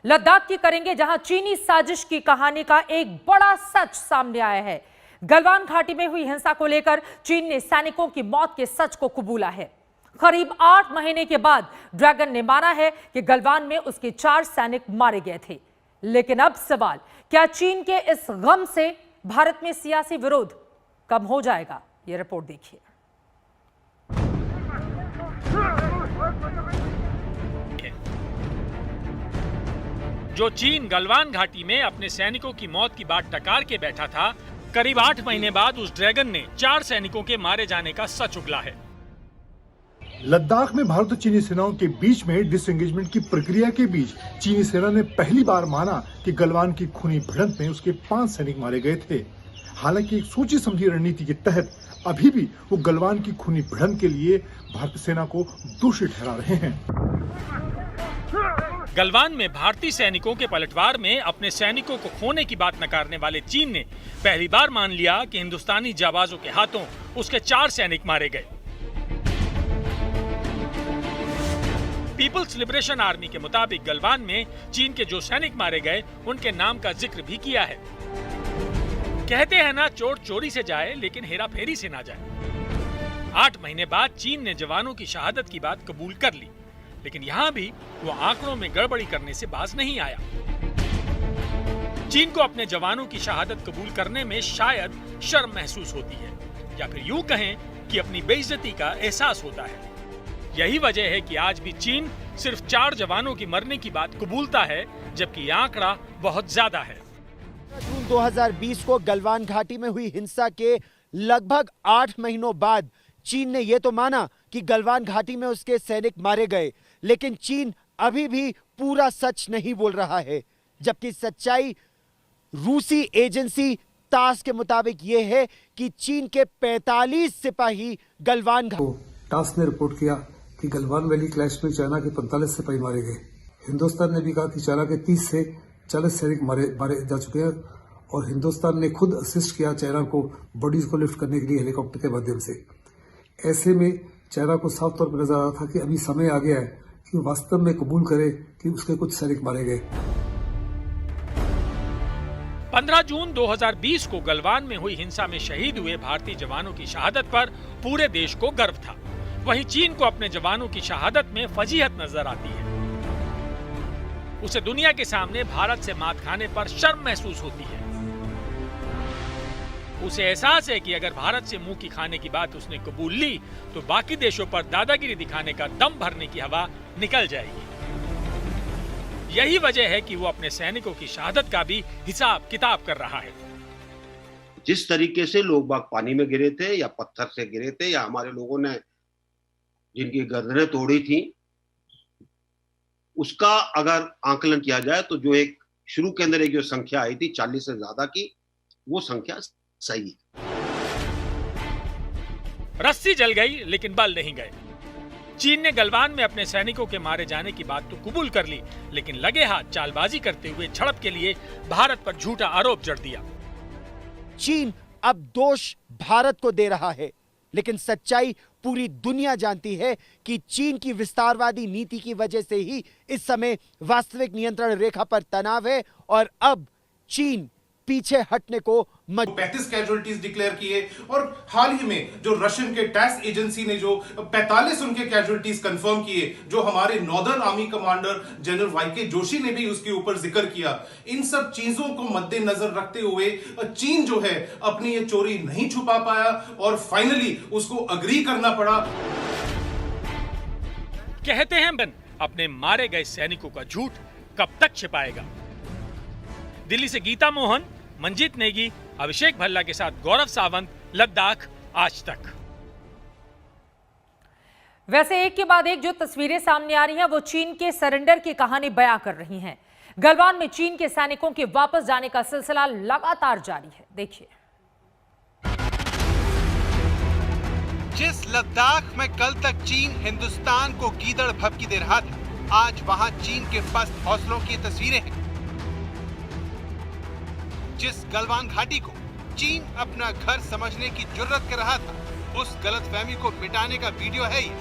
लद्दाख की करेंगे, जहां चीनी साजिश की कहानी का एक बड़ा सच सामने आया है। गलवान घाटी में हुई हिंसा को लेकर चीन ने सैनिकों की मौत के सच को कबूला है। करीब 8 महीने के बाद ड्रैगन ने माना है कि गलवान में उसके 4 सैनिक मारे गए थे। लेकिन अब सवाल, क्या चीन के इस गम से भारत में सियासी विरोध कम हो जाएगा? यह रिपोर्ट देखिए। जो चीन गलवान घाटी में अपने सैनिकों की मौत की बात टकार के बैठा था, करीब 8 महीने बाद उस ड्रैगन ने 4 सैनिकों के मारे जाने का सच उगला है। लद्दाख में भारत और चीनी सेनाओं के बीच में डिसएंगेजमेंट की प्रक्रिया के बीच चीनी सेना ने पहली बार माना कि गलवान की खूनी भिड़ंत में उसके 5 सैनिक मारे गए थे। हालांकि एक सोची समझी रणनीति के तहत अभी भी वो गलवान की खूनी भिड़ंत के लिए भारतीय सेना को दोषी ठहरा रहे हैं। गलवान में भारतीय सैनिकों के पलटवार में अपने सैनिकों को खोने की बात नकारने वाले चीन ने पहली बार मान लिया कि हिंदुस्तानी जाबाजों के हाथों उसके 4 सैनिक मारे गए। पीपल्स लिबरेशन आर्मी के मुताबिक गलवान में चीन के जो सैनिक मारे गए उनके नाम का जिक्र भी किया है। कहते हैं ना, चोर चोरी से जाए लेकिन हेरा फेरी से ना जाए। 8 महीने बाद चीन ने जवानों की शहादत की बात कबूल कर ली, लेकिन यहां भी वो आंकड़ों में गड़बड़ी करने से बाज नहीं आया। चीन को अपने जवानों की शहादत कबूल करने में शायद शर्म महसूस होती है, या फिर यूं कहें कि अपनी बेइज्जती का एहसास होता है। यही वजह है कि आज भी चीन सिर्फ 4 जवानों की मरने की बात कबूलता है, जबकि यह आंकड़ा बहुत ज्यादा है। जून 2020 को गलवान घाटी में हुई हिंसा के लगभग 8 महीनों बाद चीन ने यह तो माना कि गलवान घाटी में उसके सैनिक मारे गए, लेकिन चीन अभी भी पूरा सच नहीं बोल रहा है। जबकि सच्चाई रूसी एजेंसी तास के मुताबिक यह है कि चीन के 45 सिपाही गलवान तास ने रिपोर्ट किया कि गलवान वैली क्लैश में चाइना के 45 सिपाही मारे गए। हिंदुस्तान ने भी कहा कि चाइना के 30 से 40 सैनिक मारे जा चुके हैं, और हिंदुस्तान ने खुद असिस्ट किया चाइना को बॉडीज को लिफ्ट करने के लिए हेलीकॉप्टर के माध्यम से। ऐसे में चाइना को साफ तौर पर नजर आ रहा था कि अभी समय आ गया है कि वास्तव में कबूल करे कि उसके कुछ सैनिक मारे गए। 15 जून 2020 को गलवान में हुई हिंसा में शहीद हुए भारतीय जवानों की शहादत पर पूरे देश को गर्व था। वहीं चीन को अपने जवानों की शहादत में फजीहत नजर आती है। उसे दुनिया के सामने भारत से मात खाने पर शर्म महसूस होती है। उसे एहसास है कि अगर भारत से मुंह की खाने की बात उसने कबूल ली तो बाकी देशों पर दादागिरी दिखाने का दम भरने की हवा निकल जाएगी। यही वजह है कि वो अपने सैनिकों की शहादत का भी हिसाब किताब कर रहा है। जिस तरीके से लोग बाग पानी में गिरे थे या पत्थर से गिरे थे, या हमारे लोगों ने जिनकी गर्दनें तोड़ी थी, उसका अगर आंकलन किया जाए तो जो एक शुरू के अंदर एक जो संख्या आई थी 40 से ज्यादा की, वो संख्या सही है। रस्सी जल गई लेकिन बल नहीं गए। चीन ने गलवान में अपने सैनिकों के मारे जाने की बात तो कबूल कर ली, लेकिन लगे हाथ चालबाजी करते हुए झड़प के लिए भारत पर झूठा आरोप जड़ दिया। चीन अब दोष भारत को दे रहा है, लेकिन सच्चाई पूरी दुनिया जानती है कि चीन की विस्तारवादी नीति की वजह से ही इस समय वास्तविक नियंत्रण रेखा पर तनाव है, और अब चीन पीछे हटने को 35 कैजुअलिटीज डिक्लेयर किए, और हाल ही में जो रशियन के टैस एजेंसी ने जो 45 उनके कैजुअलिटीज कंफर्म किए, जो हमारे northern army commander general YK Joshi ने भी उसके ऊपर जिक्र किया। इन सब चीजों को मद्देनजर रखते हुए चीन जो है अपनी ये चोरी नहीं छुपा पाया, और फाइनली उसको अग्री करना पड़ा। कहते हैं बन अपने मारे गए सैनिकों का झूठ कब तक छिपाएगा। दिल्ली से गीता मोहन, मंजीत नेगी, अभिषेक भल्ला के साथ गौरव सावंत, लद्दाख आज तक। वैसे एक के बाद एक जो तस्वीरें सामने आ रही हैं वो चीन के सरेंडर की कहानी बयां कर रही हैं। गलवान में चीन के सैनिकों के वापस जाने का सिलसिला लगातार जारी है। देखिए, जिस लद्दाख में कल तक चीन हिंदुस्तान को गीदड़ भभकी दे रहा था, आज वहां चीन के पस्त हौसलों की तस्वीरें हैं। जिस गलवान घाटी को चीन अपना घर समझने की जुर्रत कर रहा था, उस गलतफहमी को मिटाने का वीडियो है ये।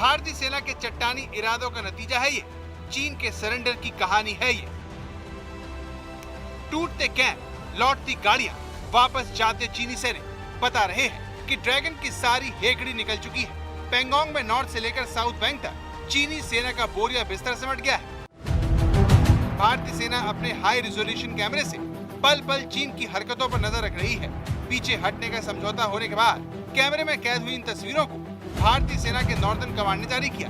भारतीय सेना के चट्टानी इरादों का नतीजा है ये। चीन के सरेंडर की कहानी है ये। टूटते कैंप, लौटती गाड़ियां, वापस जाते चीनी सैनिक बता रहे हैं कि ड्रैगन की सारी हेकड़ी निकल चुकी है। पैंगोंग में नॉर्थ से लेकर साउथ बैंक तक चीनी सेना का बोरिया बिस्तर सिमट गया है। भारतीय सेना अपने हाई रिजोल्यूशन कैमरे से पल पल चीन की हरकतों पर नजर रख रही है। पीछे हटने का समझौता होने के बाद कैमरे में कैद हुई इन तस्वीरों को भारतीय सेना के नॉर्दर्न कमांड ने जारी किया।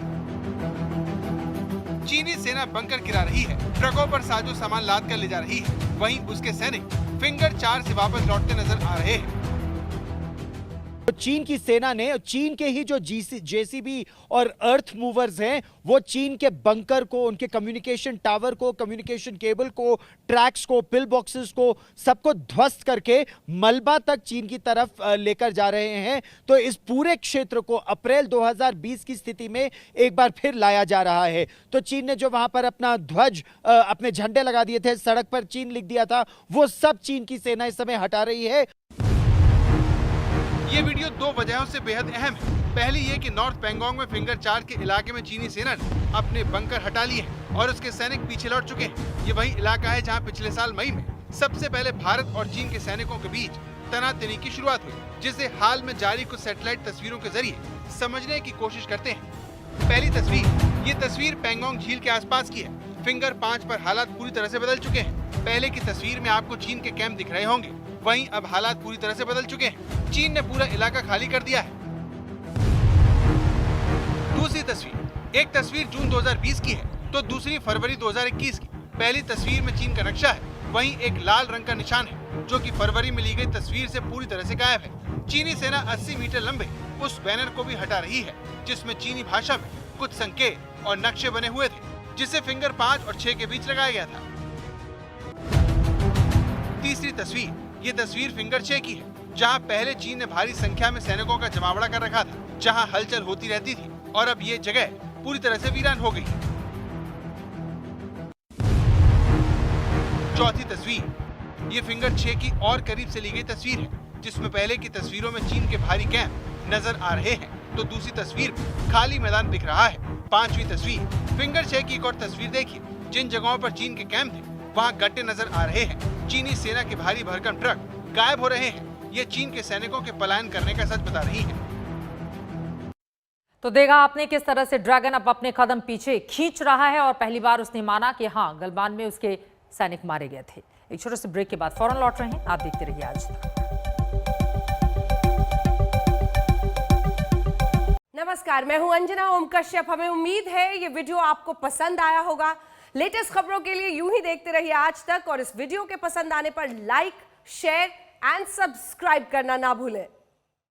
चीनी सेना बंकर गिरा रही है, ट्रकों पर साजो सामान लाद कर ले जा रही है। वहीं उसके सैनिक फिंगर 4 से वापस लौटते नजर आ रहे हैं। तो चीन की सेना ने, चीन के ही जो जेसीबी और अर्थ मूवर्स हैं, वो चीन के बंकर को, उनके कम्युनिकेशन टावर को, कम्युनिकेशन केबल को, ट्रैक्स को, पिल बॉक्सेस को, सबको ध्वस्त करके मलबा तक चीन की तरफ लेकर जा रहे हैं। तो इस पूरे क्षेत्र को अप्रैल 2020 की स्थिति में एक बार फिर लाया जा रहा है। तो चीन ने जो वहां पर अपना ध्वज, अपने झंडे लगा दिए थे, सड़क पर चीन लिख दिया था, वो सब चीन की सेना इस समय हटा रही है। ये वीडियो 2 वजहों से बेहद अहम है। पहली ये कि नॉर्थ पैंगोंग में फिंगर 4 के इलाके में चीनी सेना ने अपने बंकर हटा लिए हैं और उसके सैनिक पीछे लौट चुके हैं। ये वही इलाका है जहां पिछले साल मई में सबसे पहले भारत और चीन के सैनिकों के बीच तनातनी की शुरुआत हुई, जिसे हाल में जारी कुछ सैटेलाइट तस्वीरों के जरिए समझने की कोशिश करते हैं। पहली तस्वीर, ये तस्वीर पैंगोंग झील के आसपास की है। फिंगर 5 पर हालात पूरी तरह से बदल चुके हैं। पहले की तस्वीर में आपको चीन के कैंप दिख रहे होंगे, वहीं अब हालात पूरी तरह से बदल चुके हैं। चीन ने पूरा इलाका खाली कर दिया है। दूसरी तस्वीर, एक तस्वीर जून 2020 की है तो दूसरी फरवरी 2021 की। पहली तस्वीर में चीन का नक्शा है, वहीं एक लाल रंग का निशान है जो कि फरवरी में ली गई तस्वीर से पूरी तरह से गायब है। चीनी सेना 80 मीटर लंबे उस बैनर को भी हटा रही है जिसमें चीनी भाषा में कुछ संकेत और नक्शे बने हुए थे, जिसे फिंगर 5 और 6 के बीच लगाया गया था। तीसरी तस्वीर, ये तस्वीर फिंगर 6 की है, जहां पहले चीन ने भारी संख्या में सैनिकों का जमावड़ा कर रखा था, जहां हलचल होती रहती थी, और अब ये जगह पूरी तरह से वीरान हो गई। चौथी तस्वीर, ये फिंगर 6 की और करीब से ली गई तस्वीर है, जिसमें पहले की तस्वीरों में चीन के भारी कैंप नजर आ रहे हैं तो दूसरी तस्वीर में खाली मैदान दिख रहा है। पांचवी तस्वीर, फिंगर 6 की एक और तस्वीर देखिए, जिन जगहों पर चीन के कैंप थे वहाँ गड्ढे नजर आ रहे हैं। चीनी सेना के भारी भरकम ट्रक गायब हो रहे हैं। ये चीन के सैनिकों के पलायन करने का सच बता रही है। तो देखा आपने किस तरह से ड्रैगन अब अपने कदम पीछे खींच रहा है और पहली बार उसने माना कि हाँ, गलवान में उसके सैनिक मारे गए थे। एक छोटे से ब्रेक के बाद फौरन लौट रहे हैं, आप देखते रहिए आज तक। नमस्कार, मैं हूं अंजना ओम कश्यप। हमें उम्मीद है ये वीडियो आपको पसंद आया होगा। लेटेस्ट खबरों के लिए यूं ही देखते रहिए आज तक और इस वीडियो के पसंद आने पर लाइक, शेयर एंड सब्सक्राइब करना ना भूलें।